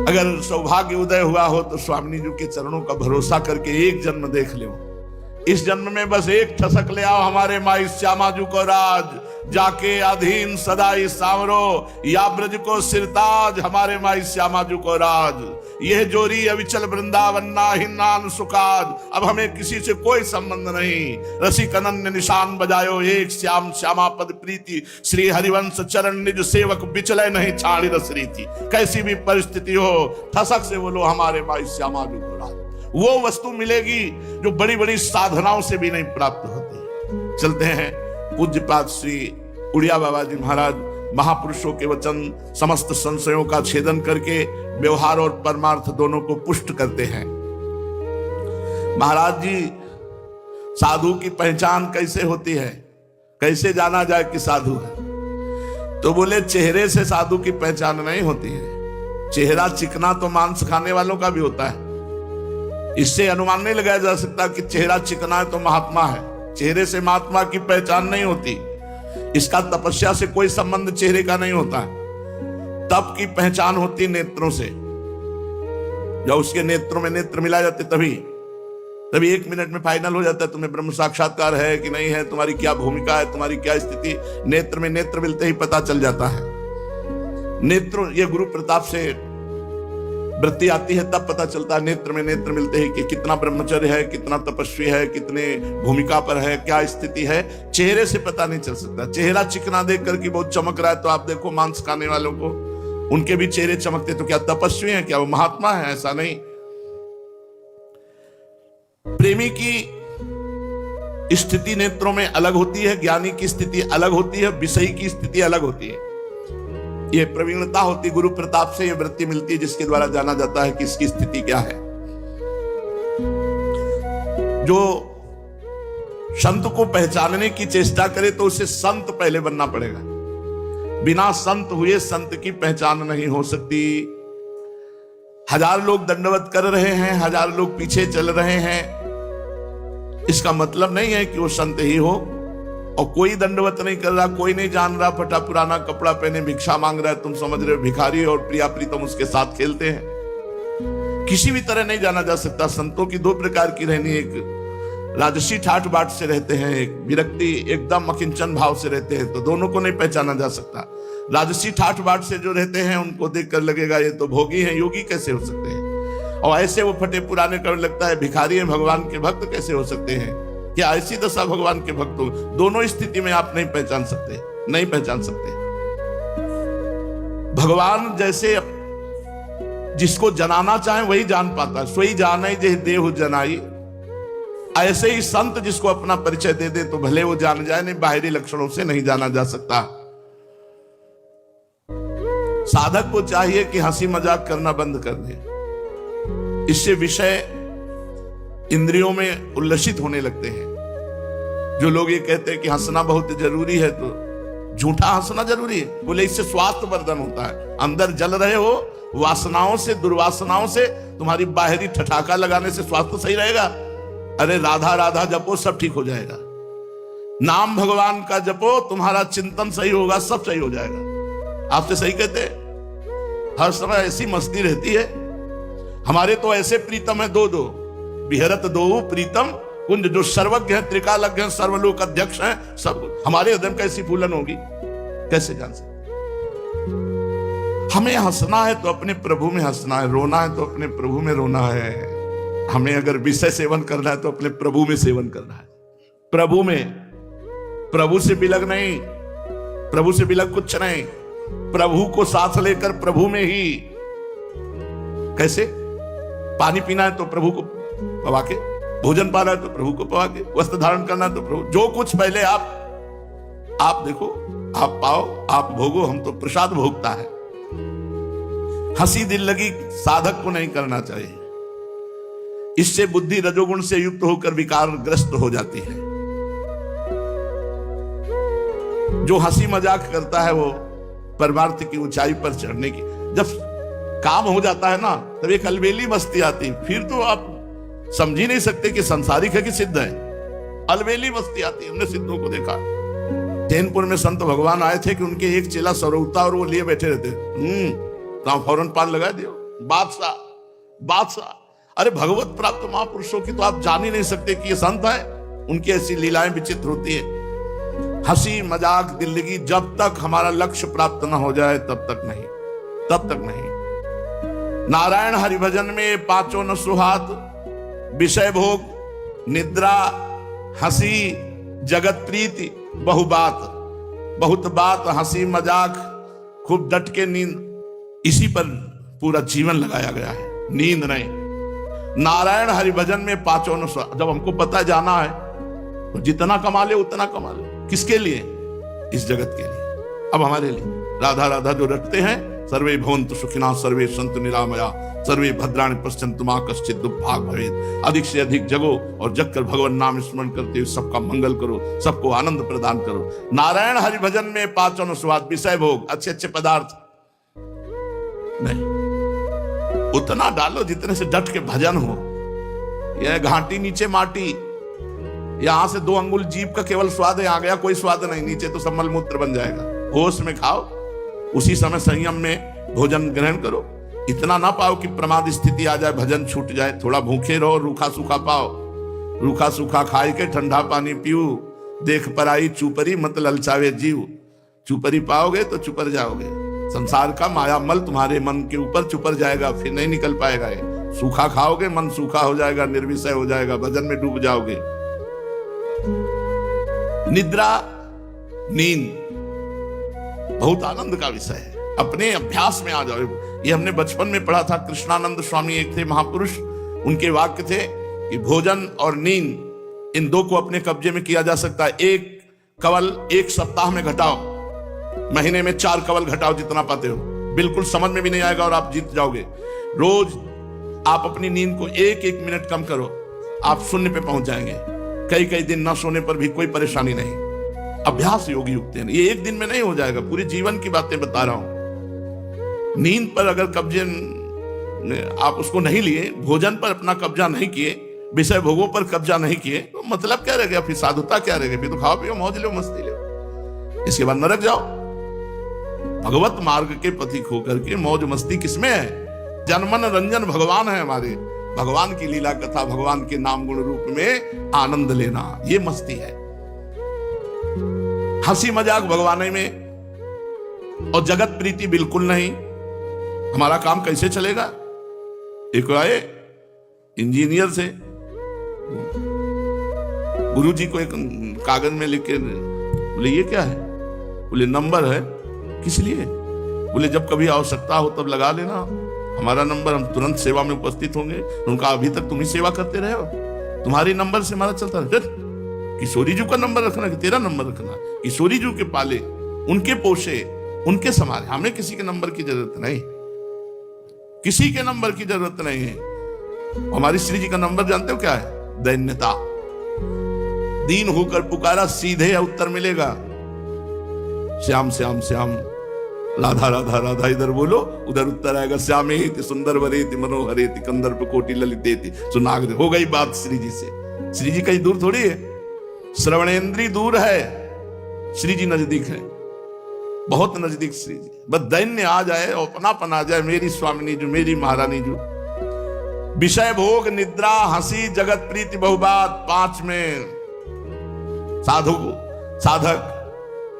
अगर सौभाग्य उदय हुआ हो तो स्वामी जी के चरणों का भरोसा करके एक जन्म देख लो। इस जन्म में बस एक ठसक ले आओ हमारे माई श्यामा जू को राज, जाके अधीन सदा ही सांवरो, या ब्रज को सिरताज हमारे माई श्यामा जू को राज। यह जोरी अविचल वृंदावन नाहिन्नान सुकाज। अब हमें किसी से कोई संबंध नहीं, रसिक अनन्य निशान बजायो एक श्याम श्यामा पद प्रीति। श्री हरिवंश चरण निज सेवक बिचले नहीं छाड़ी रस रीति। कैसी भी परिस्थिति हो ठसक से बोलो हमारे माई श्यामा जू को राज। वो वस्तु मिलेगी जो बड़ी बड़ी साधनाओं से भी नहीं प्राप्त होती। चलते हैं पूज्यपाद श्री उड़िया बाबा जी महाराज महापुरुषों के वचन समस्त संशयों का छेदन करके व्यवहार और परमार्थ दोनों को पुष्ट करते हैं। महाराज जी, साधु की पहचान कैसे होती है, कैसे जाना जाए कि साधु है? तो बोले चेहरे से साधु की पहचान नहीं होती है। चेहरा चिकना तो मांस खाने वालों का भी होता है। इससे अनुमान नहीं लगाया जा सकता कि चेहरा चिकना है तो महात्मा है। चेहरे से महात्मा की पहचान नहीं होती। इसका तपस्या से कोई संबंध चेहरे का नहीं होता है। तप की पहचान होती नेत्रों से। जब उसके नेत्रों में नेत्र मिला जाते तभी 1 मिनट में फाइनल हो जाता है तुम्हें ब्रह्म साक्षात्कार है कि नहीं है, तुम्हारी क्या भूमिका है, तुम्हारी क्या स्थिति। नेत्र में नेत्र मिलते ही पता चल जाता है। नेत्रों, ये गुरु प्रताप से वृत्ति आती है तब पता चलता है। नेत्र में नेत्र मिलते ही कि कितना ब्रह्मचर्य है, कितना तपस्वी है, कितने भूमिका पर है, क्या स्थिति है। चेहरे से पता नहीं चल सकता। चेहरा चिकना देख कर कि बहुत चमक रहा है तो आप देखो मांस खाने वालों को, उनके भी चेहरे चमकते, तो क्या तपस्वी है, क्या वो महात्मा है? ऐसा नहीं। प्रेमी की स्थिति नेत्रों में अलग होती है, ज्ञानी की स्थिति अलग होती है, विषयी की स्थिति अलग होती है। ये प्रवीणता होती, गुरु प्रताप से ये वृत्ति मिलती है जिसके द्वारा जाना जाता है कि इसकी स्थिति क्या है। जो संत को पहचानने की चेष्टा करे तो उसे संत पहले बनना पड़ेगा। बिना संत हुए संत की पहचान नहीं हो सकती। 1000 लोग दंडवत कर रहे हैं, 1000 लोग पीछे चल रहे हैं, इसका मतलब नहीं है कि वो संत ही हो। और कोई दंडवत नहीं कर रहा, कोई नहीं जान रहा, फटा पुराना कपड़ा पहने भिक्षा मांग रहा है, तुम समझ रहे हो भिखारी और प्रिया प्रीतम उसके साथ खेलते हैं। किसी भी तरह नहीं जाना जा सकता। संतों की 2 प्रकार की रहनी, एक राजसी ठाठ बाट से रहते हैं, एक विरक्ति एकदम अकिंचन भाव से रहते हैं, तो दोनों को नहीं पहचाना जा सकता। राजसी ठाठ बाट से जो रहते हैं उनको देखकर लगेगा ये तो भोगी हैं, योगी कैसे हो सकते हैं। और ऐसे वो फटे पुराने कर लगता है भिखारी हैं, भगवान के भक्त कैसे हो सकते हैं। क्या ऐसी दशा भगवान के भक्तों? दोनों स्थिति में आप नहीं पहचान सकते, नहीं पहचान सकते। भगवान जैसे जिसको जनाना चाहे वही जान पाता है। सोई जाने जे देहु जनाई। ऐसे ही संत जिसको अपना परिचय दे दे तो भले वो जान जाए, नहीं बाहरी लक्षणों से नहीं जाना जा सकता। साधक को चाहिए कि हंसी मजाक करना बंद कर दे। इससे विषय इंद्रियों में उल्लसित होने लगते हैं। जो लोग ये कहते हैं कि हंसना बहुत जरूरी है, तो झूठा हंसना जरूरी है। बोले इससे स्वास्थ्य वर्धन होता है। अंदर जल रहे हो वासनाओं से, दुर्वासनाओं से, तुम्हारी बाहरी ठठाका लगाने से स्वास्थ्य सही रहेगा। अरे राधा राधा जपो, सब ठीक हो जाएगा। नाम भगवान का जपो, तुम्हारा चिंतन सही होगा, सब सही हो जाएगा। आपसे सही कहते हैं। हर समय ऐसी मस्ती रहती है। हमारे तो ऐसे प्रीतम है, दो बिहरत दो प्रीतम कुंज, जो सर्वज्ञ है, त्रिकालज्ञ है, सर्वलोक अध्यक्ष है, सब। हमारे हृदय में कैसी फूलन होगी, कैसे जान सकते। हमें हंसना है तो अपने प्रभु में हंसना है, रोना है तो अपने प्रभु में रोना है। हमें अगर विषय सेवन करना है तो अपने प्रभु में सेवन करना है। प्रभु में, प्रभु से बिलग नहीं, प्रभु से बिलग कुछ नहीं। प्रभु को साथ लेकर प्रभु में ही। कैसे? पानी पीना है तो प्रभु को पवा के, भोजन पाना है तो प्रभु को पवा के, वस्त्र धारण करना है तो प्रभु। जो कुछ पहले आप देखो, आप पाओ, आप भोगो, हम तो प्रसाद भोगता है। हंसी दिल लगी साधक को नहीं करना चाहिए। इससे बुद्धि रजोगुण से युक्त होकर विकारग्रस्त हो जाती है। जो हंसी मजाक करता है वो परमार्थ की ऊंचाई पर चढ़ने की, जब काम हो जाता है ना, तब एक अलबेली मस्ती आती। फिर तो आप समझ ही नहीं सकते कि संसारिक है कि सिद्ध है। अलबेली मस्ती आती। हमने सिद्धों को देखा। जैनपुर में संत भगवान आए थे कि उनके एक चेला सरौता और वो लिए बैठे रहते। तो फौरन पान लगा दियो। बादशाह, बादशाह। अरे भगवत प्राप्त महापुरुषों की तो आप जान ही नहीं सकते कि ये संत है। उनकी ऐसी लीलाएं विचित्र होती है। हंसी मजाक दिल्लगी, जब तक हमारा लक्ष्य प्राप्त न हो जाए तब तक नहीं, तब तक नहीं। नारायण हरिभजन में पांचों न सुहात, विषय भोग, निद्रा, हंसी, जगत प्रीति, बहु बात, बहुत बात, हंसी मजाक, खूब डट के नींद, इसी पर पूरा जीवन लगाया गया है, नींद नहीं। नारायण हरिभजन में पांचों न सुहात। जब हमको पता जाना है तो जितना कमा ले उतना कमा ले। किसके लिए? इस जगत के लिए। अब हमारे लिए राधा राधा जो रटते हैं, सर्वे भवन्तु सुखिनः सर्वे सन्तु निरामया सर्वे भद्राणि पश्यन्तु मा कश्चित् दुर्भाग् भवेत्। अधिक से अधिक जगो और जगकर भगवान नाम स्मरण करते हुए सबका मंगल करो, सबको आनंद प्रदान करो। नारायण हरिभजन में पांचों न सुहात, विषय भोग, अच्छे अच्छे पदार्थ नहीं, उतना डालो जितने से डट के भजन हो। यह घाटी नीचे माटी, यहां से 2 अंगुल जीभ का केवल स्वाद है, आ गया कोई स्वाद नहीं, नीचे तो सब मलमूत्र बन जाएगा। होश में खाओ, उसी समय संयम में भोजन ग्रहण करो। इतना ना पाओ कि प्रमाद स्थिति आ जाए, भजन छूट जाए। थोड़ा भूखे रहो, रूखा सूखा पाओ, रूखा सूखा खाए के ठंडा पानी पियो। देख पर आई चुपरी मत ललचावे जीव, चुपरी पाओगे तो चुपर जाओगे। संसार का माया मल तुम्हारे मन के ऊपर चुपर जाएगा, फिर नहीं निकल पाएगा। ये सूखा खाओगे, मन सूखा हो जाएगा, निर्विषय हो जाएगा, भजन में डूब जाओगे। निद्रा, नींद बहुत आनंद का विषय है। अपने अभ्यास में आ जाओ। ये हमने बचपन में पढ़ा था। कृष्णानंद स्वामी एक थे महापुरुष, उनके वाक्य थे कि भोजन और नींद इन 2 को अपने कब्जे में किया जा सकता है। एक कवल 1 सप्ताह में घटाओ, महीने में 4 कवल घटाओ, जितना पाते हो। बिल्कुल समझ में भी नहीं आएगा और आप जीत जाओगे। रोज आप अपनी नींद को 1-1 मिनट कम करो, आप शून्य पे पहुंच जाएंगे। कई दिन न सोने पर भी कोई परेशानी नहीं। अभ्यास योगी युक्त है, ये एक दिन में नहीं हो जाएगा। पूरे जीवन की बातें बता रहा हूं। नींद पर अगर कब्जे आप उसको नहीं लिए, भोजन पर अपना कब्जा नहीं किए, विषय भोगों पर कब्जा नहीं किए, तो मतलब क्या रह गया? फिर साधुता क्या रह गई? फिर तो खाओ पियो, मौज लो, मस्ती लो, इसके बाद नरक जाओ। भगवत मार्ग के पथिक होकर के मौज मस्ती किसमें है? जनमन रंजन भगवान है हमारे। भगवान की लीला कथा, भगवान के नाम गुण रूप में आनंद लेना, ये मस्ती है। हंसी मजाक भगवान में और जगत प्रीति बिल्कुल नहीं। हमारा काम कैसे चलेगा? एक आए इंजीनियर से, गुरुजी को एक कागज में लिख के, बोले ये क्या है? बोले नंबर है। किस लिए? बोले जब कभी आवश्यकता हो तब लगा लेना, हमारा नंबर, हम तुरंत सेवा में उपस्थित होंगे। उनका अभी तक तुम ही सेवा करते रहे हो, तुम्हारी नंबर से हमारा चलता रहे। किशोरी जी का नंबर रखना कि तेरा नंबर रखना? किशोरी जी के पाले, उनके पोषे, उनके संभाले, हमें किसी के नंबर की जरूरत नहीं, किसी के नंबर की जरूरत नहीं है। हमारी श्री जी का नंबर जानते हो क्या है? दैन्यता। दीन होकर पुकारा, सीधे उत्तर मिलेगा। श्याम श्याम श्याम, राधा राधा राधा, इधर बोलो उधर उत्तर आएगा। श्यामेति सुंदर वरेति मनोहरेति कंदर्प कोटि ललितेति। सुनाग हो गई बात श्री जी से। श्री जी कहीं दूर थोड़ी है, श्रवणेन्द्री दूर है, श्री जी नजदीक है, बहुत नजदीक श्री जी। बस दैन्य आ जाए और अपनापन आ जाए, मेरी स्वामिनी जो, मेरी महारानी जो। विषय भोग, निद्रा, हंसी, जगत प्रीति, बहुबात, 5 में साधु साधक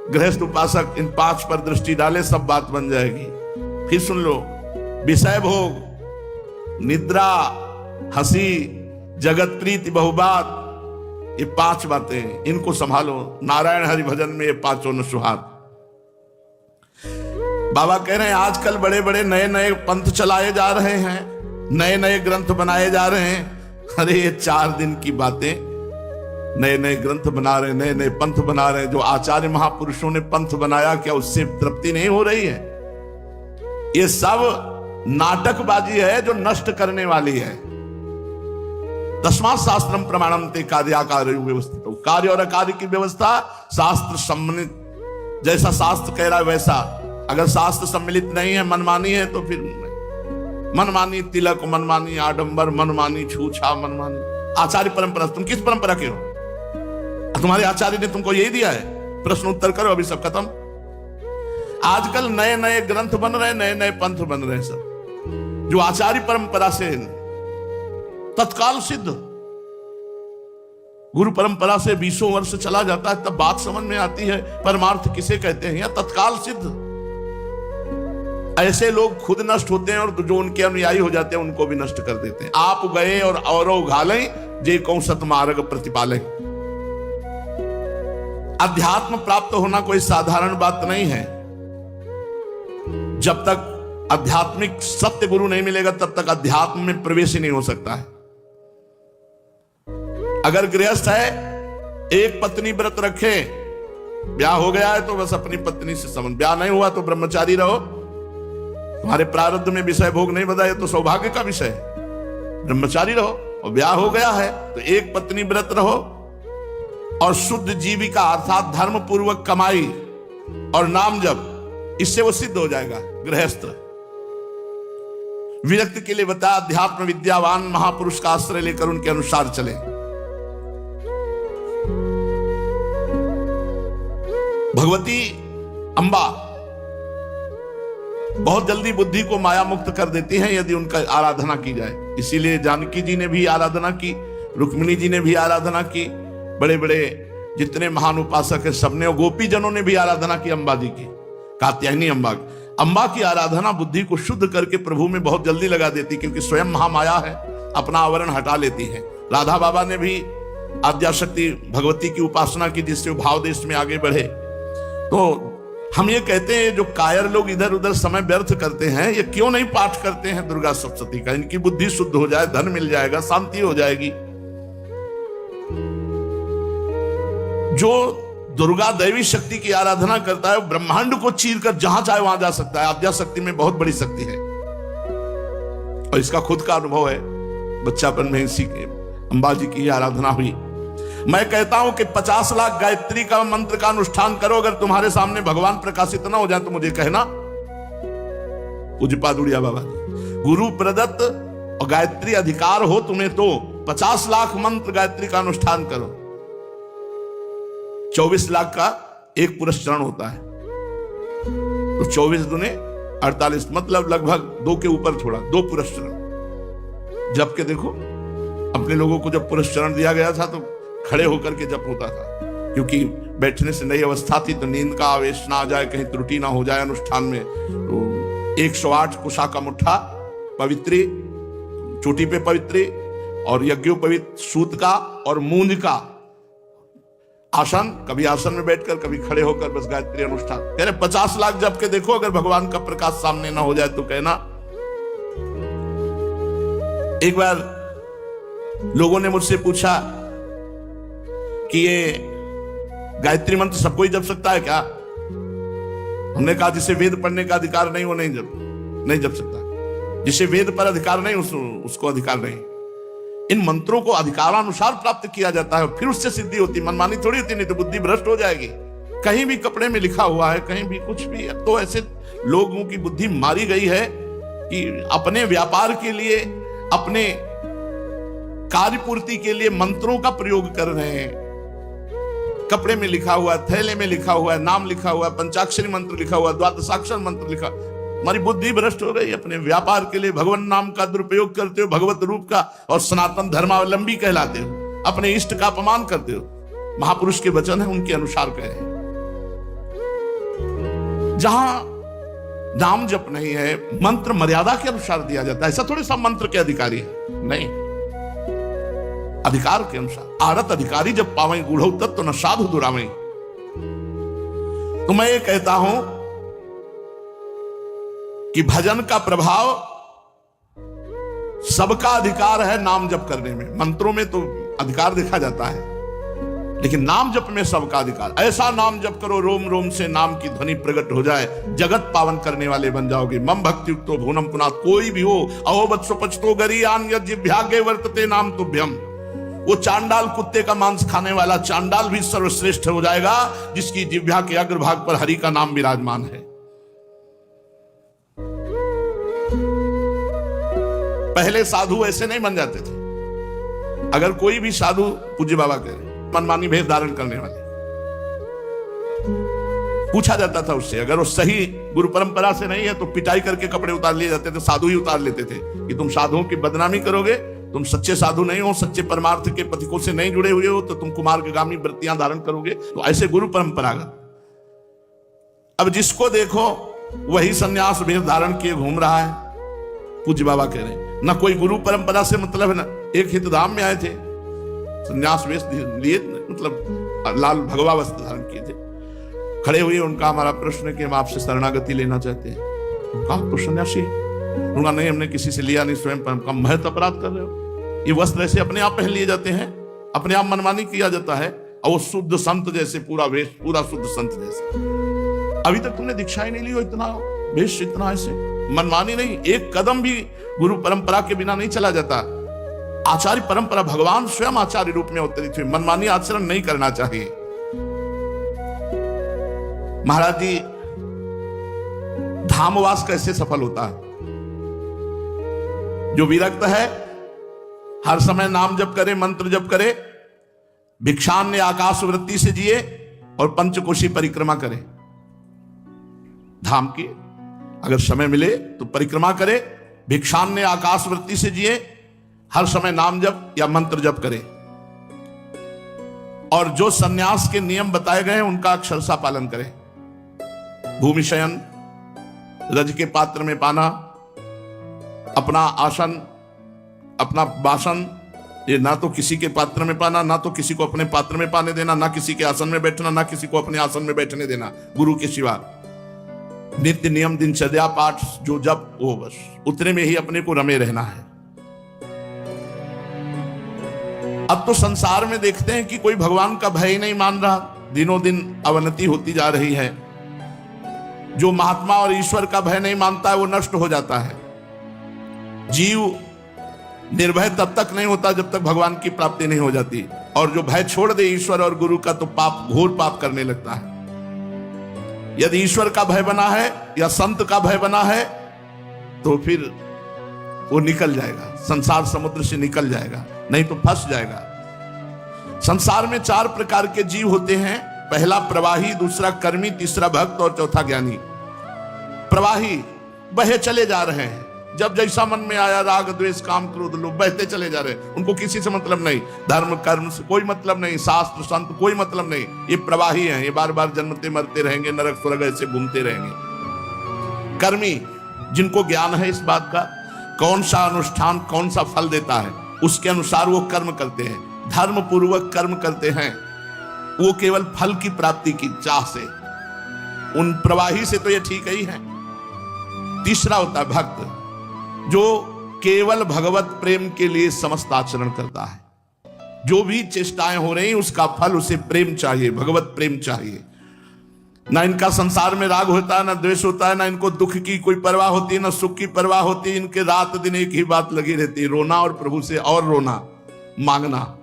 गृहस्थ उपासक इन 5 पर दृष्टि डाले, सब बात बन जाएगी। फिर सुन लो, विषय भोग, निद्रा, हंसी, जगत प्रीति, बहुबात, ये 5 बातें, इनको संभालो। नारायण हरि भजन में ये 5 न सुहात। बाबा कह रहे हैं आजकल बड़े बड़े नए नए पंथ चलाए जा रहे हैं, नए नए ग्रंथ बनाए जा रहे हैं। अरे ये 4 दिन की बातें, नए नए ग्रंथ बना रहे, नए नए पंथ बना रहे। जो आचार्य महापुरुषों ने पंथ बनाया, क्या उससे तृप्ति नहीं हो रही है? ये सब नाटकबाजी है जो नष्ट करने वाली है। तस्मात् शास्त्रम प्रमाणम ते कार्याकार व्यवस्थित। कार्य और अकार्य की व्यवस्था शास्त्र सम्मिलित, जैसा शास्त्र कह रहा है वैसा। अगर शास्त्र सम्मिलित नहीं है, मनमानी है, तो फिर नहीं। मनमानी तिलक, मनमानी आडंबर, मनमानी छूछा, मनमानी आचार्य परंपरा। तुम किस परंपरा के हो? तुम्हारे आचार्य ने तुमको यही दिया है? प्रश्न उत्तर करो, अभी सब खत्म। आजकल नए नए ग्रंथ बन रहे, नए नए पंथ बन रहे सब। जो आचार्य परंपरा से तत्काल सिद्ध, गुरु परंपरा से 20 वर्ष चला जाता है, तब बात समझ में आती है परमार्थ किसे कहते हैं, या तत्काल सिद्ध। ऐसे लोग खुद नष्ट होते हैं और जो उनके अनुयायी हो जाते हैं उनको भी नष्ट कर देते हैं। आप गए और औरों घालें, जे कौन सतमार्ग प्रतिपालें। अध्यात्म प्राप्त होना कोई साधारण बात नहीं है। जब तक आध्यात्मिक सत्य गुरु नहीं मिलेगा तब तक अध्यात्म में प्रवेश ही नहीं हो सकता है। अगर गृहस्थ है, एक पत्नी व्रत रखे, ब्याह हो गया है तो बस अपनी पत्नी से संबंध, ब्याह नहीं हुआ तो ब्रह्मचारी रहो, तुम्हारे प्रारब्ध में विषय भोग नहीं बधा, तो सौभाग्य का विषय है, ब्रह्मचारी रहो। और ब्याह हो गया है तो एक पत्नी व्रत रहो और शुद्ध जीविका अर्थात धर्म पूर्वक कमाई और नाम जप, इससे वो सिद्ध हो जाएगा गृहस्थ। विरक्त के लिए बता, अध्यात्म विद्यावान महापुरुष का आश्रय लेकर उनके अनुसार चले। भगवती अम्बा बहुत जल्दी बुद्धि को माया मुक्त कर देती हैं यदि उनका आराधना की जाए। इसीलिए जानकी जी ने भी आराधना की, रुक्मिणी जी ने भी आराधना की, बड़े बड़े जितने महान उपासक है सबने, गोपी जनों ने भी आराधना की अम्बा जी की, कात्यायनी अम्बा। अम्बा की आराधना बुद्धि को शुद्ध करके प्रभु में बहुत जल्दी लगा देती, क्योंकि स्वयं महामाया है, अपना आवरण हटा लेती है। राधा बाबा ने भी आद्याशक्ति भगवती की उपासना की, जिससे भाव देश में आगे बढ़े। तो हम ये कहते हैं जो कायर लोग इधर उधर समय व्यर्थ करते हैं, ये क्यों नहीं पाठ करते हैं दुर्गा सप्तशती का? इनकी बुद्धि शुद्ध हो जाए, धन मिल जाएगा, शांति हो जाएगी। जो दुर्गा दैवी शक्ति की आराधना करता है, ब्रह्मांड को चीर कर जहां चाहे वहां जा सकता है। आद्याशक्ति में बहुत बड़ी शक्ति है और इसका खुद का अनुभव है। बच्चापन में इसी के अम्बा जी की आराधना हुई। मैं कहता हूं कि 50 लाख गायत्री का मंत्र का अनुष्ठान करो, अगर तुम्हारे सामने भगवान प्रकाशित ना हो जाए तो मुझे कहना। पूज्यपाद उड़िया बाबा जी, गुरु प्रदत्त और गायत्री अधिकार हो तुम्हें तो 50 लाख मंत्र गायत्री का अनुष्ठान करो। 24 लाख का एक पुरस्चरण होता है, तो 24 दूने 48, मतलब लगभग 2 के ऊपर थोड़ा, 2 पुरस्चरण। जब के देखो, अपने लोगों को जब पुरस्चरण दिया गया था तो खड़े होकर के जप होता था, क्योंकि बैठने से नई अवस्था थी, तो नींद का आवेश ना आ जाए, कहीं त्रुटि ना हो जाए अनुष्ठान में। तो 108 कुशा का मुट्ठा पवित्री, चोटी पे पवित्री, और यज्ञोपवित सूत का और मूंज का आसन, कभी आसन में बैठकर कभी खड़े होकर बस गायत्री अनुष्ठान। कह रहे 50 लाख जप के देखो, अगर भगवान का प्रकाश सामने ना हो जाए तो कहना। एक बार लोगों ने मुझसे पूछा कि ये गायत्री मंत्र सबको ही जप सकता है क्या? हमने कहा जिसे वेद पढ़ने का अधिकार नहीं वो नहीं जप सकता। जिसे वेद पर अधिकार नहीं उसको अधिकार नहीं। इन मंत्रों को अधिकारानुसार प्राप्त किया जाता है, फिर उससे सिद्धि होती, मनमानी थोड़ी होती, नहीं तो बुद्धि भ्रष्ट हो जाएगी। कहीं भी कपड़े में लिखा हुआ है, कहीं भी कुछ भी है, तो ऐसे लोगों की बुद्धि मारी गई है कि अपने व्यापार के लिए, अपने कार्य पूर्ति के लिए मंत्रों का प्रयोग कर रहे हैं। कपड़े में लिखा हुआ है, थैले में लिखा हुआ है, नाम लिखा हुआ है, पंचाक्षरी मंत्र लिखा हुआ है, द्वादशाक्षर मंत्र लिखा। हमारी बुद्धि भ्रष्ट हो गई। अपने व्यापार के लिए भगवान नाम का दुरुपयोग करते हो, भगवत रूप का, और सनातन धर्मावलंबी कहलाते हो, अपने इष्ट का अपमान करते हो। महापुरुष के वचन है, उनके अनुसार कहे। जहां नाम जप नहीं है, मंत्र मर्यादा के अनुसार दिया जाता है। ऐसा थोड़ी सब मंत्र के अधिकारी है, नहीं, अधिकार के अनुसार। आरत अधिकारी जब पावई गूढ़ तत्व न साधु दुरावई। तो मैं ये कहता हूं कि भजन का प्रभाव, सबका अधिकार है नाम जप करने में। मंत्रों में तो अधिकार देखा जाता है, लेकिन नाम जप में सबका अधिकार। ऐसा नाम जप करो रोम रोम से नाम की ध्वनि प्रकट हो जाए, जगत पावन करने वाले बन जाओगे। मम भक्ति युक्तो भुवनम पुनात्। कोई भी हो, अहो वत्सो पचतो गरीयान यज्ञभाग्ये वर्तते नाम तुभ्यम। वो चांडाल कुत्ते का मांस खाने वाला चांडाल भी सर्वश्रेष्ठ हो जाएगा, जिसकी जिह्वा के अग्रभाग पर हरि का नाम विराजमान है। पहले साधु ऐसे नहीं बन जाते थे। अगर कोई भी साधु, पूज्य बाबा कह रहे, मनमानी भेद धारण करने वाले, पूछा जाता था उससे, अगर वो सही गुरु परंपरा से नहीं है तो पिटाई करके कपड़े उतार लिए जाते थे, साधु ही उतार लेते थे कि तुम साधुओं की बदनामी करोगे, तुम सच्चे साधु नहीं हो, सच्चे परमार्थ के पथिकों से नहीं जुड़े हुए हो, तो तुम कुमार्गामी वृत्तियां धारण करोगे। तो ऐसे गुरु परंपरागत। अब जिसको देखो वही सन्यास वेश धारण किए घूम रहा है। पूज्य बाबा कह रहे हैं ना कोई गुरु परंपरा से मतलब है ना। एक हितधाम में आए थे, सन्यास वेश लिए, मतलब लाल भगवा वस्त्र धारण किए थे, खड़े हुए। उनका हमारा प्रश्न है कि हम आपसे शरणागति लेना चाहते हैं। उनका तो सन्यासी, उनका नहीं हमने किसी से लिया नहीं, स्वयं पर हम महत अपराध कर रहे हो। ये वस्त्र ऐसे अपने आप पहन लिए जाते हैं, अपने आप मनमानी किया जाता है, और वो शुद्ध संत जैसे पूरा वेश, पूरा शुद्ध संत जैसे। अभी तक तुमने दीक्षा ही नहीं ली हो, इतना वेश, इतना ऐसे मनमानी नहीं। एक कदम भी गुरु परंपरा के बिना नहीं चला जाता। आचार्य परंपरा, भगवान स्वयं आचार्य रूप में अवतरित हुए। मनमानी आचरण नहीं करना चाहिए। महाराज जी, धामवास कैसे सफल होता है? जो विरक्त है, हर समय नाम जप करे, मंत्र जप करे, भिक्षान्य आकाश वृत्ति से जिए और पंचकोशी परिक्रमा करे। धाम की अगर समय मिले तो परिक्रमा करे, भिक्षान्य आकाश वृत्ति से जिए, हर समय नाम जप या मंत्र जप करे, और जो सन्यास के नियम बताए गए हैं उनका अक्षरशः पालन करे। भूमि शयन, रज के पात्र में पाना, अपना आसन, अपना बासन, ये ना तो किसी के पात्र में पाना, ना तो किसी को अपने पात्र में पाने देना, ना किसी के आसन में बैठना, ना किसी को अपने आसन में बैठने देना गुरु के सिवा। नित्य नियम दिनचर्या पाठ जो जब वो बस उतने में ही अपने को रमे रहना है। अब तो संसार में देखते हैं कि कोई भगवान का भय ही नहीं मान रहा, दिनों दिन अवनति होती जा रही है। जो महात्मा और ईश्वर का भय नहीं मानता है वो नष्ट हो जाता है। जीव निर्भय तब तक नहीं होता जब तक भगवान की प्राप्ति नहीं हो जाती, और जो भय छोड़ दे ईश्वर और गुरु का तो पाप, घोर पाप करने लगता है। यदि ईश्वर का भय बना है या संत का भय बना है तो फिर वो निकल जाएगा, संसार समुद्र से निकल जाएगा, नहीं तो फंस जाएगा। संसार में 4 प्रकार के जीव होते हैं। पहला प्रवाही, दूसरा कर्मी, तीसरा भक्त और चौथा ज्ञानी। प्रवाही बहे चले जा रहे हैं, जब जैसा मन में आया राग द्वेष काम क्रोध लोभ बहते चले जा रहे हैं। उनको किसी से मतलब नहीं, धर्म कर्म से कोई मतलब नहीं, शास्त्र संत कोई मतलब नहीं। ये प्रवाही हैं, ये बार बार जन्मते मरते रहेंगे, नरक स्वर्ग ऐसे घूमते रहेंगे। कर्मी, जिनको ज्ञान है इस बात का कौन सा अनुष्ठान कौन सा फल देता है, उसके अनुसार वो कर्म करते हैं, धर्म पूर्वक कर्म करते हैं। वो केवल फल की प्राप्ति की चाह से, उन प्रवाही से तो ये ठीक ही है। तीसरा होता है भक्त, जो केवल भगवत प्रेम के लिए समस्त आचरण करता है। जो भी चेष्टाएं हो रही उसका फल उसे प्रेम चाहिए, भगवत प्रेम चाहिए। ना इनका संसार में राग होता है, ना द्वेष होता है, ना इनको दुख की कोई परवाह होती है, ना सुख की परवाह होती है। इनके रात दिन एक ही बात लगी रहती है, रोना और प्रभु से और रोना, मांगना।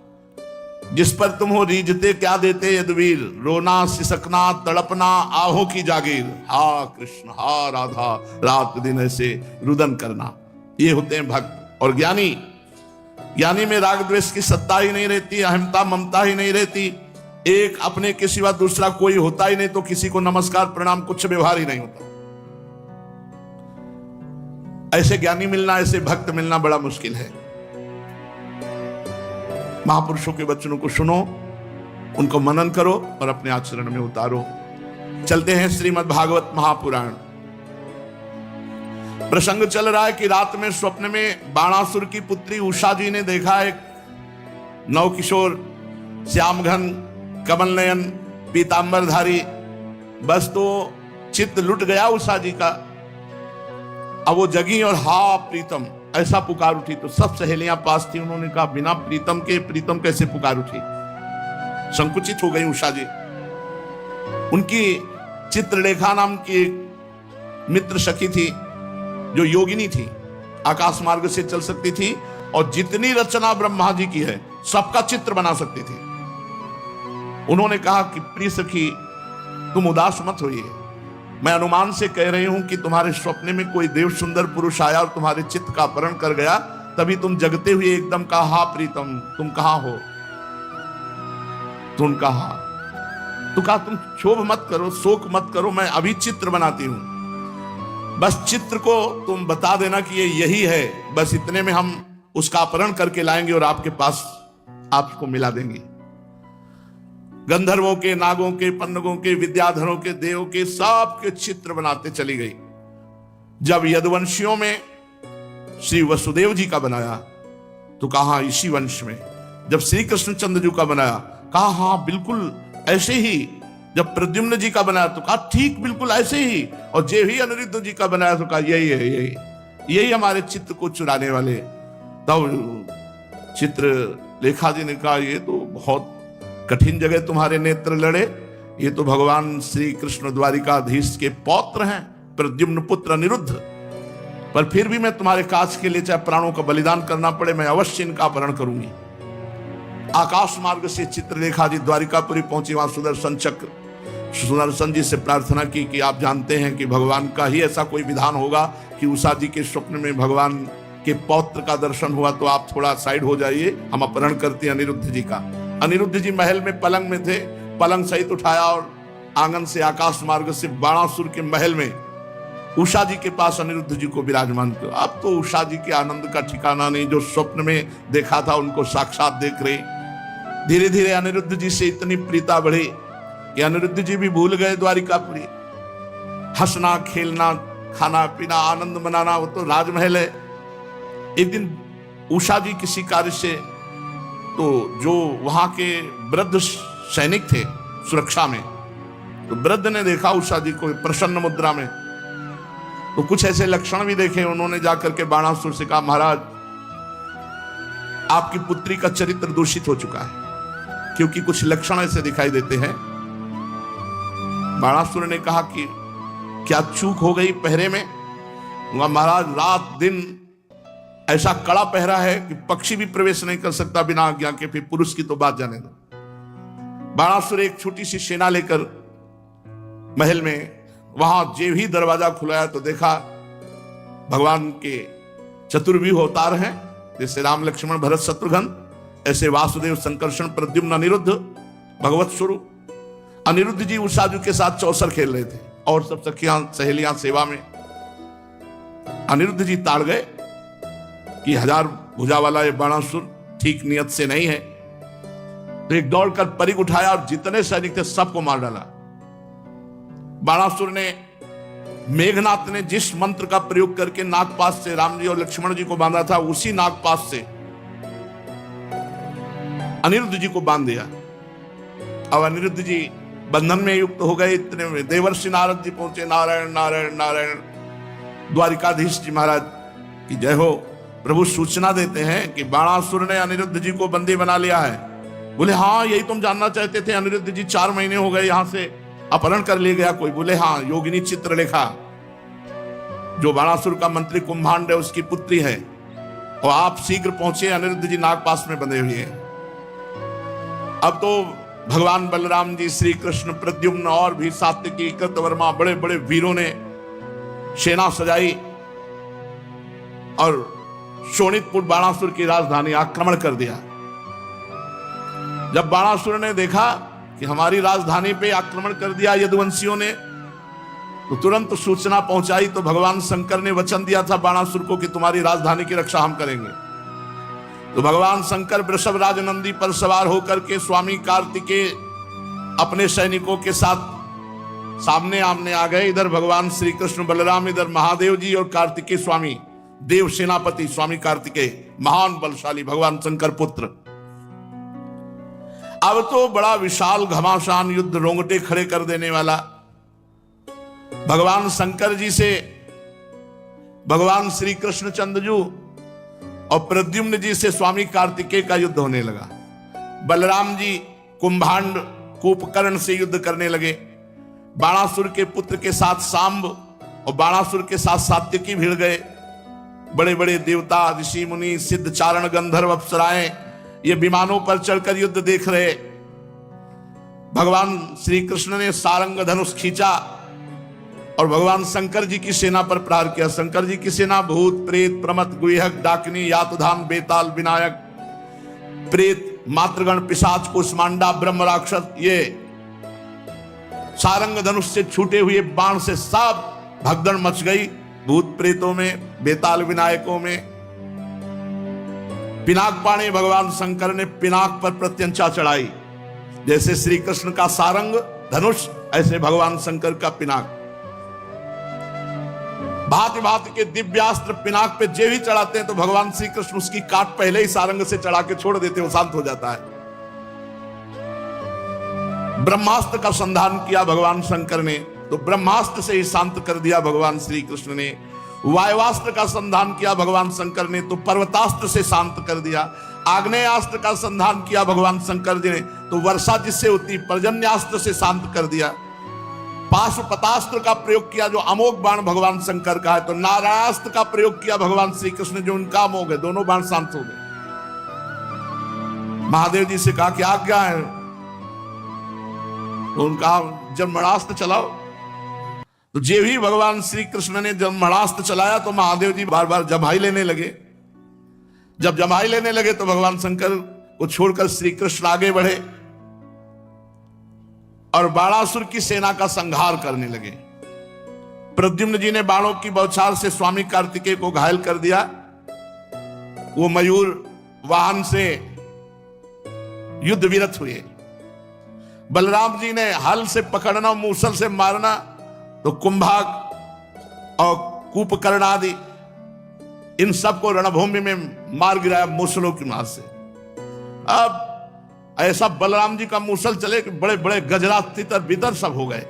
जिस पर तुम हो रीझते क्या देते यदुवीर, रोना सिसकना तड़पना आहों की जागीर। हा कृष्ण हा राधा, रात दिन ऐसे रुदन करना। ये होते हैं भक्त। और ज्ञानी, ज्ञानी में राग द्वेष की सत्ता ही नहीं रहती, अहमता ममता ही नहीं रहती, एक अपने के सिवा दूसरा कोई होता ही नहीं, तो किसी को नमस्कार प्रणाम कुछ व्यवहार ही नहीं होता। ऐसे ज्ञानी मिलना, ऐसे भक्त मिलना बड़ा मुश्किल है। महापुरुषों के वचनों को सुनो, उनको मनन करो और अपने आचरण में उतारो। चलते हैं श्रीमद् भागवत महापुराण। प्रसंग चल रहा है कि रात में स्वप्न में बाणासुर की पुत्री उषा जी ने देखा एक नवकिशोर श्यामघन कमल नयन पीतांबरधारी। बस तो चित्त लुट गया उषा जी का। अब वो जगी और हा प्रीतम ऐसा पुकार उठी। तो सब सहेलियां पास थी, उन्होंने कहा बिना प्रीतम के प्रीतम कैसे पुकार उठी। संकुचित हो गई उषा जी। उनकी चित्रलेखा नाम की एक मित्र सखी थी जो योगिनी थी, आकाश मार्ग से चल सकती थी और जितनी रचना ब्रह्मा जी की है सबका चित्र बना सकती थी। उन्होंने कहा कि प्रिय सखी तुम उदास मत होइए, मैं अनुमान से कह रही हूं कि तुम्हारे स्वप्न में कोई देव सुंदर पुरुष आया और तुम्हारे चित्त का अपहरण कर गया, तभी तुम जगते हुए एकदम कहा हा प्रीतम तुम कहां हो। तुम कहा तो कहा तुम क्षोभ मत करो, शोक मत करो, मैं अभी चित्र बनाती हूं, बस चित्र को तुम बता देना कि ये यही है, बस इतने में हम उसका अपहरण करके लाएंगे और आपके पास आपको मिला देंगे। गंधर्वों के, नागों के, पन्नगों के, विद्याधरों के, देवों के, सबके चित्र बनाते चली गई। जब यदुवंशियों में श्री वसुदेव जी का बनाया तो कहा इसी वंश में। जब श्री कृष्णचंद्र जी का बनाया कहा हाँ बिल्कुल ऐसे ही। जब प्रद्युम्न जी का बनाया तो कहा ठीक बिल्कुल ऐसे ही। और जे ही अनिरुद्ध जी का बनाया तो कहा यही है, यही हमारे चित्र को चुराने वाले। तब चित्र लेखा जी ने कहा ये तो बहुत कठिन जगह तुम्हारे नेत्र लड़े, ये तो भगवान श्री कृष्ण द्वारिकाधीश के पौत्र हैं, प्रद्युम्न पुत्र अनिरुद्ध, पर फिर भी मैं तुम्हारे काज के लिए चाहे प्राणों का बलिदान करना पड़े, मैं अवश्य इनका अपहरण करूंगी। आकाश मार्ग से चित्रलेखा जी द्वारिकापुरी पहुंची। वहां सुदर्शन चक्र, सुदर्शन जी से प्रार्थना की कि आप जानते हैं कि भगवान का ही ऐसा कोई विधान होगा कि उषा जी के स्वप्न में भगवान के पौत्र का दर्शन हुआ, तो आप थोड़ा साइड हो जाइए, हम अपहरण करते हैं अनिरुद्ध जी का। अनिरुद्ध जी महल में पलंग में थे, पलंग सहित उठाया और आंगन से आकाश मार्ग से बाणासुर के महल में उषा जी के पास अनिरुद्ध जी को विराजमान किया। अब तो उषा जी के आनंद का ठिकाना नहीं, जो स्वप्न में देखा था उनको साक्षात देख रहे। धीरे धीरे अनिरुद्ध जी से इतनी प्रीता बढ़ी कि अनिरुद्ध जी भी भूल गए द्वारिकापुरी। हंसना, खेलना, खाना पीना, आनंद मनाना, वो तो राजमहल है। एक दिन उषा जी किसी कार्य से, तो जो वहां के वृद्ध सैनिक थे सुरक्षा में, तो वृद्ध ने देखा उषा जी को प्रसन्न मुद्रा में, तो कुछ ऐसे लक्षण भी देखे। उन्होंने जाकर के बाणासुर से कहा महाराज आपकी पुत्री का चरित्र दूषित हो चुका है, क्योंकि कुछ लक्षण ऐसे दिखाई देते हैं। बाणासुर ने कहा कि क्या चूक हो गई पहरे में? महाराज रात दिन ऐसा कड़ा पहरा है कि पक्षी भी प्रवेश नहीं कर सकता बिना आज्ञा के, फिर पुरुष की तो बात जाने दो। बाणासुर एक छोटी सी सेना लेकर महल में, वहां जे ही दरवाजा खुलाया तो देखा भगवान के चतुर्व्यूह अवतार हैं, जैसे राम लक्ष्मण भरत शत्रुघ्न, ऐसे वासुदेव संकर्षण प्रद्युम्न अनिरुद्ध भगवत स्वरूप। अनिरुद्ध जी उषा जी के साथ चौसर खेल रहे थे और सब सखियां सहेलियां सेवा में। अनिरुद्ध जी ताड़ गए कि 1000 भुजा वाला ये बाणासुर ठीक नियत से नहीं है, तो एक दौड़कर परिग उठाया और जितने सैनिक थे सबको मार डाला। बाणासुर ने, मेघनाथ ने जिस मंत्र का प्रयोग करके नागपाश से राम जी और लक्ष्मण जी को बांधा था, उसी नागपाश से अनिरुद्ध जी को बांध दिया। अब अनिरुद्ध जी बंधन में युक्त हो गए। इतने में देवर्षि नारद जी पहुंचे। नारायण नारायण नारायण। द्वारिकाधीश जी महाराज की जय हो। प्रभु सूचना देते हैं कि बाणासुर ने अनिरुद्ध जी को बंदी बना लिया है। बोले हाँ यही तुम जानना चाहते थे, अनिरुद्ध जी 4 महीने हो गए यहां से अपहरण कर ले गया कोई? बोले हाँ, योगिनी चित्रलेखा जो बाणासुर का मंत्री कुंभांड है उसकी पुत्री है, और आप शीघ्र पहुंचे, अनिरुद्ध जी नागपाश में बंधे हुए हैं। अब तो भगवान बलराम जी, श्री कृष्ण, प्रद्युम्न और भी सात्विकी, कृतवर्मा, बड़े बड़े वीरों ने सेना सजाई और शोणितपुर बाणासुर की राजधानी आक्रमण कर दिया। जब बाणासुर ने देखा कि हमारी राजधानी पे आक्रमण कर दिया यदुवंशियों ने, तो तुरंत सूचना पहुंचाई। तो भगवान शंकर ने वचन दिया था बाणासुर को कि तुम्हारी राजधानी की रक्षा हम करेंगे। तो भगवान शंकर वृषभ राज नंदी पर सवार होकर के स्वामी कार्तिकेय अपने सैनिकों के साथ सामने आमने आ गए। इधर भगवान श्री कृष्ण बलराम, इधर महादेव जी और कार्तिकेय स्वामी, देव सेनापति स्वामी कार्तिकेय, महान बलशाली भगवान शंकर पुत्र। अब तो बड़ा विशाल घमासान युद्ध, रोंगटे खड़े कर देने वाला, भगवान शंकर जी से भगवान श्री कृष्णचंद्र जी और प्रद्युम्न जी से स्वामी कार्तिकेय का युद्ध होने लगा। बलराम जी कुंभांड कूपकर्ण से युद्ध करने लगे। बाणासुर के पुत्र के साथ सांब और बाणासुर के साथ सात्यकी भिड़ गए। बड़े बड़े देवता, ऋषि मुनि, सिद्ध, चारण, गंधर्व, अप्सराएं ये विमानों पर चढ़कर युद्ध देख रहे। भगवान श्री कृष्ण ने सारंग धनुष खींचा और भगवान शंकर जी की सेना पर प्रहार किया। शंकर जी की सेना भूत, प्रेत, प्रमथ, गुहक, डाकिनी, यातधान, बेताल, विनायक, प्रेत, मातृगण, पिशाच, कुष्मांडा, ब्रह्म राक्षस, ये सारंग धनुष से छूटे हुए बाण से सब भगदड़ मच गई। भूत प्रेतों में, बेताल विनायकों में। पिनाक पाणी भगवान शंकर ने पिनाक पर प्रत्यंचा चढ़ाई। जैसे श्री कृष्ण का सारंग धनुष, ऐसे भगवान शंकर का पिनाक। भांति भांति के दिव्यास्त्र पिनाक पे जे भी चढ़ाते हैं तो भगवान श्री कृष्ण उसकी काट पहले ही सारंग से चढ़ा के छोड़ देते, वो शांत हो जाता है। ब्रह्मास्त्र का संधान किया भगवान शंकर ने, तो ब्रह्मास्त्र से ही शांत कर दिया भगवान श्री कृष्ण ने। वायुवास्त्र का संधान किया भगवान शंकर ने, तो पर्वतास्त्र से शांत कर दिया। आग्नेयास्त्र का संधान किया भगवान शंकर जी ने, तो वर्षा जिससे होती पर्जन्यास्त्र से शांत कर दिया। पाशुपतास्त्र का प्रयोग किया जो अमोघ बाण भगवान शंकर का है, तो नारायणास्त्र का प्रयोग किया भगवान श्री कृष्ण जो उनका अमोघ है। दोनों बाण शांत हो गए। महादेव जी से कहा कि आज्ञा है, तो उनका जन्मणास्त्र चलाओ। तो जे भी भगवान श्री कृष्ण ने जन्मणास्त्र चलाया तो महादेव जी बार बार जमाई लेने लगे। जब जमाई लेने लगे तो भगवान शंकर को छोड़कर श्री कृष्ण आगे बढ़े और बाणासुर की सेना का संहार करने लगे। प्रद्युम्न जी ने बाणों की बौछार से स्वामी कार्तिकेय को घायल कर दिया। वो मयूर वाहन से युद्ध विरत हुए। बलराम जी ने हल से पकड़ना, मूसल से मारना, तो कुंभाग और कूपकर्ण आदि इन सबको रणभूमि में मार गिराया मूसलों की मार से। अब ऐसा बलराम जी का मूसल चले कि बड़े बड़े गजराज तितर बितर सब हो गए।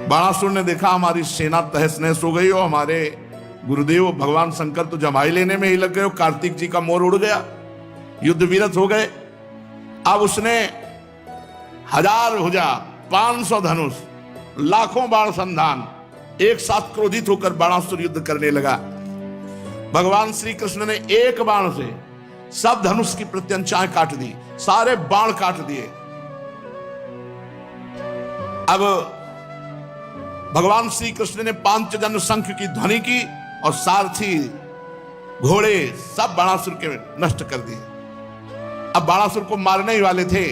बाणासुर ने देखा हमारी सेना तहस नहस हो गई और हमारे गुरुदेव भगवान शंकर तो जमाई लेने में ही लग गए। कार्तिक जी का मोर उड़ गया, युद्ध विरत हो गए। अब उसने 1000 भुजा, 500 धनुष, लाखों बाण संधान, एक साथ क्रोधित होकर बाणासुर युद्ध करने लगा। भगवान श्री कृष्ण ने एक बाण से सब धनुष की प्रत्यंचाएं काट दी, सारे बाण काट दिए। अब भगवान श्री कृष्ण ने पांचजन्य शंख की ध्वनि की और सारथी घोड़े सब बाणासुर के नष्ट कर दिए। अब बाणासुर को मारने ही वाले थे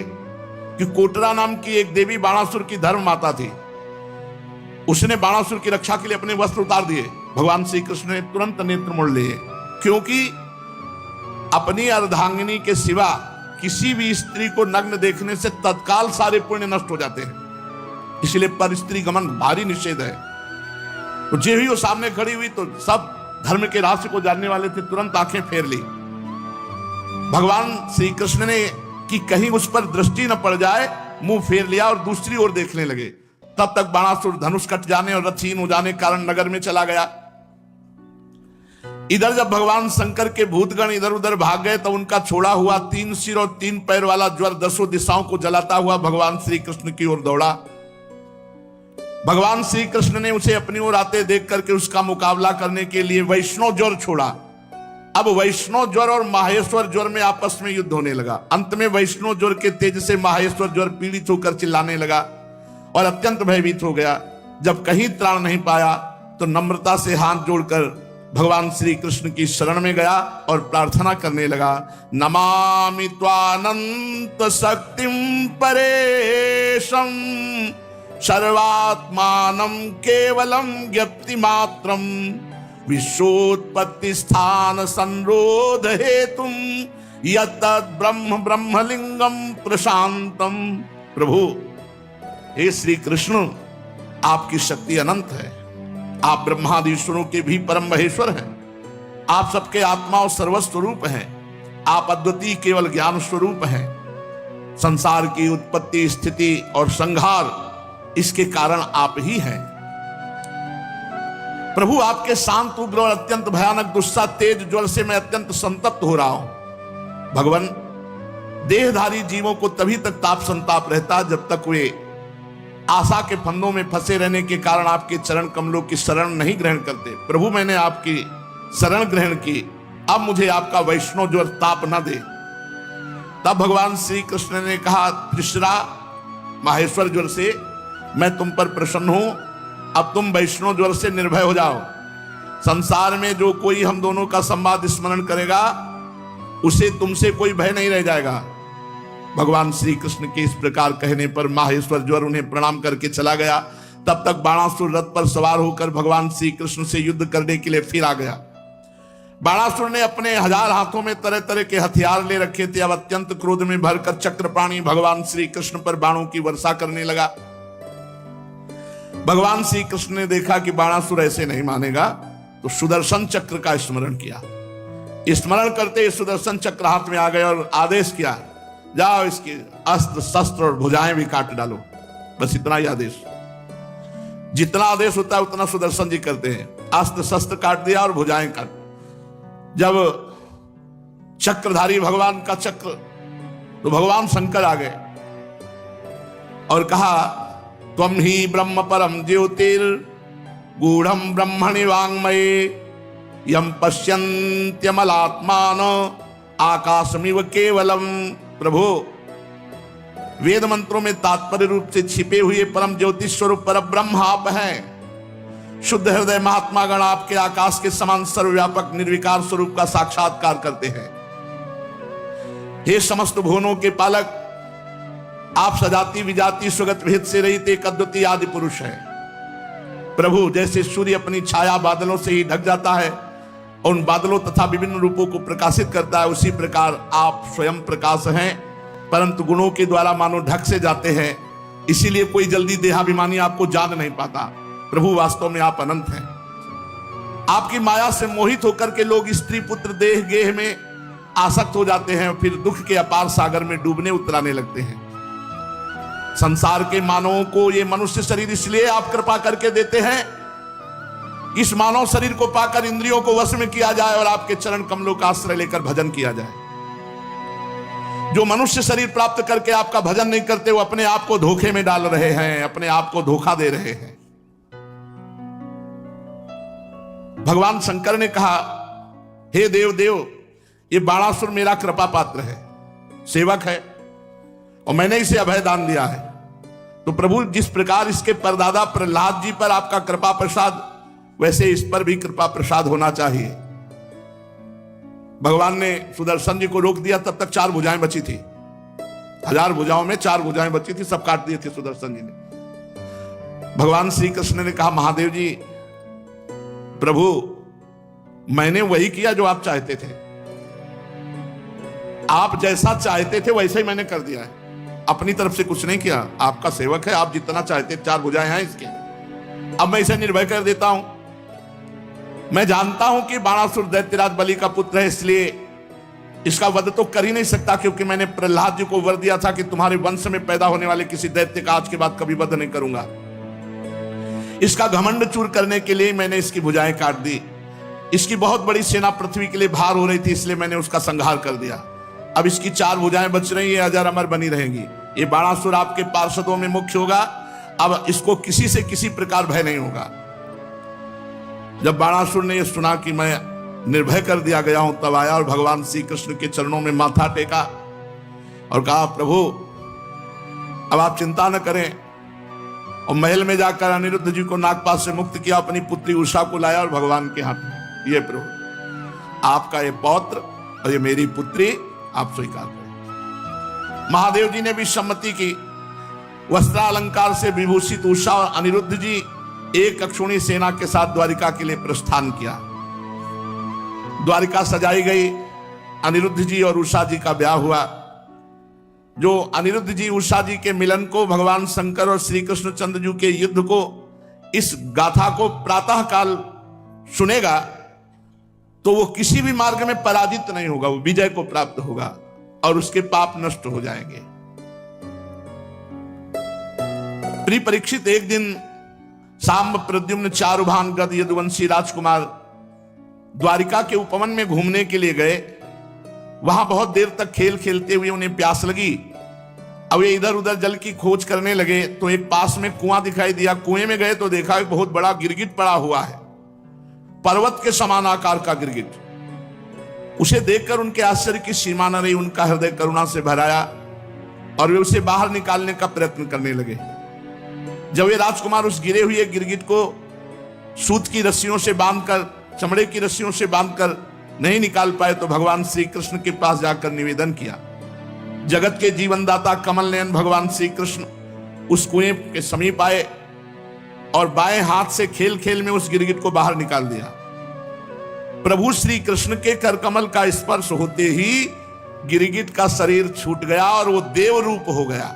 कि कोटरा नाम की एक देवी बाणासुर की धर्म माता थी। उसने बाणासुर की रक्षा के लिए अपने वस्त्र उतार दिए। भगवान श्री कृष्ण ने तुरंत नेत्र मोड़ लिए, क्योंकि अपनी अर्धांगिनी के सिवा किसी भी स्त्री को नग्न देखने से तत्काल सारे पुण्य नष्ट हो जाते हैं। इसलिए पर स्त्री गमन भारी निषेध है। तो जे ही वो सामने खड़ी हुई तो सब धर्म के रहस्य को जानने वाले थे, तुरंत आंखें फेर ली। भगवान श्री कृष्ण ने कि कहीं उस पर दृष्टि न पड़ जाए, मुंह फेर लिया और दूसरी ओर देखने लगे। तब तक बाणासुर धनुष कट जाने और रथहीन हो जाने कारण नगर में चला गया। इधर जब भगवान शंकर के भूतगण इधर उधर भाग गए तो उनका छोड़ा हुआ 3 सिर और 3 पैर वाला ज्वर 10 दिशाओं को जलाता हुआ भगवान श्री कृष्ण की ओर दौड़ा। भगवान श्री कृष्ण ने उसे अपनी ओर आते देख करके उसका मुकाबला करने के लिए वैष्णव ज्वर छोड़ा। अब वैष्णव ज्वर और माहेश्वर ज्वर में आपस में युद्ध होने लगा। अंत में वैष्णव ज्वर के तेज से माहेश्वर ज्वर पीड़ित होकर चिल्लाने लगा और अत्यंत भयभीत हो गया। जब कहीं त्राण नहीं पाया तो नम्रता से हाथ जोड़कर भगवान श्री कृष्ण की शरण में गया और प्रार्थना करने लगा। नमामि त्वानंत शक्तिं परेशं सर्वात्मानं केवलं ज्ञप्ति मात्रं विश्वोत्पत्ति स्थान संरोध हेतुं यत्तद् ब्रह्म ब्रह्मलिंगम प्रशांतम। प्रभु हे श्री कृष्ण, आपकी शक्ति अनंत है। आप ब्रह्मादीश्वरों के भी परम महेश्वर हैं। आप सबके आत्मा और सर्वस्वरूप हैं। आप अद्वितीय केवल ज्ञान स्वरूप हैं। संसार की उत्पत्ति, स्थिति और संहार इसके कारण आप ही हैं। प्रभु, आपके शांत, उग्र और अत्यंत भयानक गुस्सा तेज ज्वर से मैं अत्यंत संतप्त हो रहा हूं। भगवान, देहधारी जीवों को तभी तक ताप संताप रहता जब तक वे आशा के फंदों में फंसे रहने के कारण आपके चरण कमलों की शरण नहीं ग्रहण करते। प्रभु, मैंने आपकी शरण ग्रहण की, अब मुझे आपका वैष्णव ज्वर ताप न दे। तब भगवान श्री कृष्ण ने कहा, त्रिशरा माहेश्वर ज्वर से मैं तुम पर प्रसन्न हूं। अब तुम वैष्णव ज्वर से निर्भय हो जाओ। संसार में जो कोई हम दोनों का संवाद स्मरण करेगा उसे तुमसे कोई भय नहीं रह जाएगा। भगवान श्री कृष्ण के इस प्रकार कहने पर माहेश्वर ज्वर उन्हें प्रणाम करके चला गया। तब तक बाणासुर रथ पर सवार होकर भगवान श्री कृष्ण से युद्ध करने के लिए फिर आ गया। बाणासुर ने अपने 1000 हाथों में तरह तरह के हथियार ले रखे थे। अब अत्यंत क्रोध में भरकर चक्रपाणी भगवान श्री कृष्ण पर बाणों की वर्षा करने लगा। भगवान श्री कृष्ण ने देखा कि बाणासुर ऐसे नहीं मानेगा, तो सुदर्शन चक्र का स्मरण किया। स्मरण करते सुदर्शन चक्र हाथ में आ गए और आदेश किया, जाओ इसके अस्त्र शस्त्र और भुजाएं भी काट डालो। बस इतना ही आदेश, जितना आदेश होता है उतना सुदर्शन जी करते हैं। अस्त्र शस्त्र काट दिया और भुजाएं काट। जब चक्रधारी भगवान का चक्र, तो भगवान शंकर आ गए और कहा, त्वं ही ब्रह्म परम ज्योतिर गूढ़म ब्रह्मणि वाङ्मये यम पश्यन्त्यमलात्मान आकाशमिव केवलम। प्रभु, वेद मंत्रों में तात्पर्य रूप से छिपे हुए परम ज्योतिष स्वरूप पर ब्रह्म आप हैं। शुद्ध हृदय महात्मा गण आपके आकाश के समान सर्वव्यापक निर्विकार स्वरूप का साक्षात्कार करते हैं। हे समस्त भुवनों के पालक, आप सजाति विजाति स्वगत भेद से रहित एक अद्वितीय आदि पुरुष हैं। प्रभु, जैसे सूर्य अपनी छाया बादलों से ही ढक जाता है और उन बादलों तथा विभिन्न रूपों को प्रकाशित करता है, उसी प्रकार आप स्वयं प्रकाश हैं, परंतु गुणों के द्वारा मानो ढक से जाते हैं। इसीलिए कोई जल्दी देहाभिमानी आपको जान नहीं पाता। प्रभु, वास्तव में आप अनंत हैं। आपकी माया से मोहित होकर के लोग स्त्री पुत्र देह गेह में आसक्त हो जाते हैं, फिर दुख के अपार सागर में डूबने उतराने लगते हैं। संसार के मानवों को ये मनुष्य शरीर इसलिए आप कृपा करके देते हैं, इस मानव शरीर को पाकर इंद्रियों को वश में किया जाए और आपके चरण कमलों का आश्रय लेकर भजन किया जाए। जो मनुष्य शरीर प्राप्त करके आपका भजन नहीं करते, वो अपने आप को धोखे में डाल रहे हैं, अपने आप को धोखा दे रहे हैं। भगवान शंकर ने कहा, हे देव देव, ये बाणासुर मेरा कृपा पात्र है, सेवक है, और मैंने इसे अभय दान दिया है। तो प्रभु, जिस प्रकार इसके परदादा प्रहलाद जी पर आपका कृपा प्रसाद, वैसे इस पर भी कृपा प्रसाद होना चाहिए। भगवान ने सुदर्शन जी को रोक दिया। तब तक 4 भुजाएं बची थी। 1000 भुजाओं में 4 भुजाएं बची थी, सब काट दिए थे सुदर्शन जी ने। भगवान श्री कृष्ण ने कहा, महादेव जी, प्रभु, मैंने वही किया जो आप चाहते थे। आप जैसा चाहते थे वैसे ही मैंने कर दिया है, अपनी तरफ से कुछ नहीं किया। आपका सेवक है, आप जितना चाहते, 4 भुजाएं हैं इसके, अब मैं इसे निर्भय कर देता हूं। मैं जानता हूं कि बाणासुर दैत्यराज बलि का पुत्र है, इसलिए इसका वध तो कर ही नहीं सकता, क्योंकि मैंने प्रहलाद जी को वर दिया था कि तुम्हारे वंश में पैदा होने वाले किसी दैत्य का आज के बाद कभी वध नहीं करूंगा। इसका घमंड चूर करने के लिए मैंने इसकी भुजाएं काट दी। इसकी बहुत बड़ी सेना पृथ्वी के लिए भार हो रही थी, इसलिए मैंने उसका संहार कर दिया। अब इसकी 4 भुजाएं बच रही है, अजर अमर बनी रहेंगी। ये बाणासुर आपके पार्षदों में मुख्य होगा। अब इसको किसी से किसी प्रकार भय नहीं होगा। जब बाणासुर ने यह सुना कि मैं निर्भय कर दिया गया हूं, तब आया और भगवान श्री कृष्ण के चरणों में माथा टेका और कहा, प्रभु, अब आप चिंता न करें। और महल में जाकर अनिरुद्ध जी को नागपाश से मुक्त किया, अपनी पुत्री उषा को लाया और भगवान के हाथ में, ये प्रभु, आपका ये पौत्र और ये मेरी पुत्री, आप स्वीकार करें। महादेव जी ने भी सम्मति की। वस्त्रालंकार से विभूषित उषा और अनिरुद्ध जी एक अक्षुणी सेना के साथ द्वारिका के लिए प्रस्थान किया। द्वारिका सजाई गई। अनिरुद्ध जी और उषा जी का ब्याह हुआ। जो अनिरुद्ध जी उषा जी के मिलन को, भगवान शंकर और श्री कृष्णचंद्र जी के युद्ध को, इस गाथा को प्रातः काल सुनेगा, तो वो किसी भी मार्ग में पराजित नहीं होगा, वो विजय को प्राप्त होगा और उसके पाप नष्ट हो जाएंगे। प्रिय परीक्षित, एक दिन सांब, प्रद्युम्न, चारुभान, गद, यदुवंशी राजकुमार द्वारिका के उपवन में घूमने के लिए गए। वहां बहुत देर तक खेल खेलते हुए उन्हें प्यास लगी। अब ये इधर उधर जल की खोज करने लगे तो एक पास में कुआं दिखाई दिया। कुएं में गए तो देखा एक बहुत बड़ा गिरगिट पड़ा हुआ है, पर्वत के समान आकार का गिरगिट। उसे देखकर उनके आश्चर्य की सीमा न रही। उनका हृदय करुणा से भराया और वे उसे बाहर निकालने का प्रयत्न करने लगे। जब वे राजकुमार उस गिरे हुए गिरगिट को सूत की रस्सियों से बांधकर, चमड़े की रस्सियों से बांधकर नहीं निकाल पाए, तो भगवान श्री कृष्ण के पास जाकर निवेदन किया जगत के जीवनदाता कमल नयन भगवान श्री कृष्ण उस कुएं के समीप आए और बाएं हाथ से खेल खेल में उस गिरगिट को बाहर निकाल दिया। प्रभु श्री कृष्ण के करकमल का स्पर्श होते ही गिरगिट का शरीर छूट गया और वो देव रूप हो गया।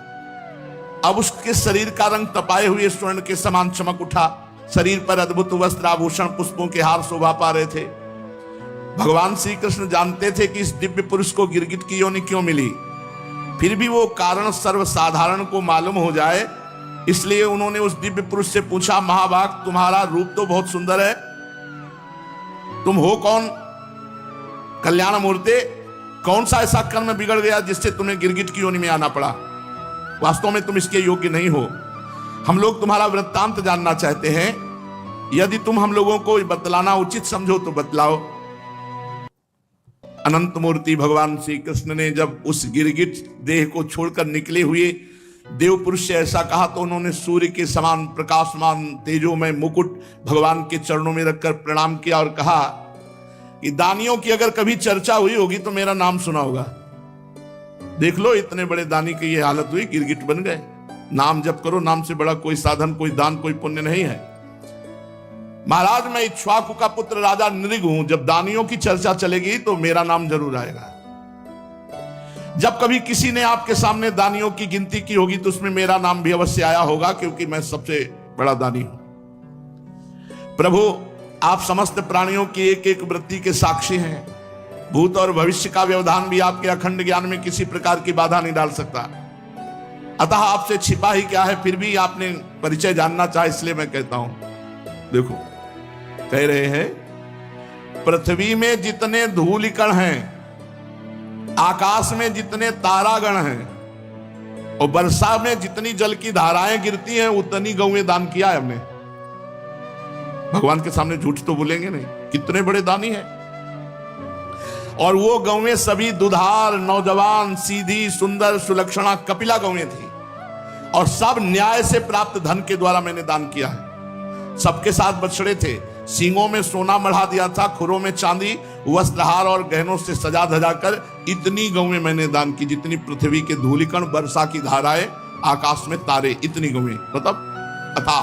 अब उसके शरीर का रंग तपाए हुए स्वर्ण के समान चमक उठा। शरीर पर अद्भुत वस्त्र आभूषण पुष्पों के हार शोभा पा रहे थे। भगवान श्री कृष्ण जानते थे कि इस दिव्य पुरुष को गिरगिट की योनि क्यों मिली, फिर भी वो कारण सर्वसाधारण को मालूम हो जाए, इसलिए उन्होंने उस दिव्य पुरुष से पूछा, महाभाग तुम्हारा रूप तो बहुत सुंदर है, तुम हो कौन? कल्याण मूर्ति, कौन सा ऐसा कर्म बिगड़ गया जिससे तुम्हें गिरगिट की योनि में आना पड़ा? वास्तव में तुम इसके योग्य नहीं हो। हम लोग तुम्हारा वृत्तांत जानना चाहते हैं, यदि तुम हम लोगों को बतलाना उचित समझो तो बतलाओ। अनंत मूर्ति भगवान श्री कृष्ण ने जब उस गिरगिट देह को छोड़कर निकले हुए देव पुरुष से ऐसा कहा तो उन्होंने सूर्य के समान प्रकाशमान तेजोमय मुकुट भगवान के चरणों में रखकर प्रणाम किया और कहा कि दानियों की अगर कभी चर्चा हुई होगी तो मेरा नाम सुना होगा। देख लो, इतने बड़े दानी की ये हालत हुई, गिरगिट बन गए। नाम जप करो, नाम से बड़ा कोई साधन, कोई दान, कोई पुण्य नहीं है। महाराज, मैं इक्ष्वाकु का पुत्र राजा नृग हूं, जब दानियों की चर्चा चलेगी तो मेरा नाम जरूर आएगा। जब कभी किसी ने आपके सामने दानियों की गिनती की होगी तो उसमें मेरा नाम भी अवश्य आया होगा, क्योंकि मैं सबसे बड़ा दानी हूं। प्रभु, आप समस्त प्राणियों की एक एक वृत्ति के साक्षी हैं। भूत और भविष्य का व्यवधान भी आपके अखंड ज्ञान में किसी प्रकार की बाधा नहीं डाल सकता। अतः आपसे छिपा ही क्या है, फिर भी आपने परिचय जानना चाहा, इसलिए मैं कहता हूं। देखो, कह रहे हैं, पृथ्वी में जितने धूलिकण हैं, आकाश में जितने तारागण हैं और वर्षा में जितनी जल की धाराएं गिरती हैं, उतनी गौएं दान किया है हमने। भगवान के सामने झूठ तो बोलेंगे नहीं, कितने बड़े दानी हैं। और वो गौएं सभी दुधार, नौजवान, सीधी, सुंदर, सुलक्षणा, कपिला गौएं थी और सब न्याय से प्राप्त धन के द्वारा मैंने दान किया है। सबके साथ बछड़े थे, सींगों में सोना मढ़ा दिया था, खुरों में चांदी, वस्त्रहार और गहनों से सजा धजा कर इतनी गौएं मैंने दान की जितनी पृथ्वी के धूलिकण, वर्षा की धाराएं, आकाश में तारे, इतनी गौएं, मतलब अथा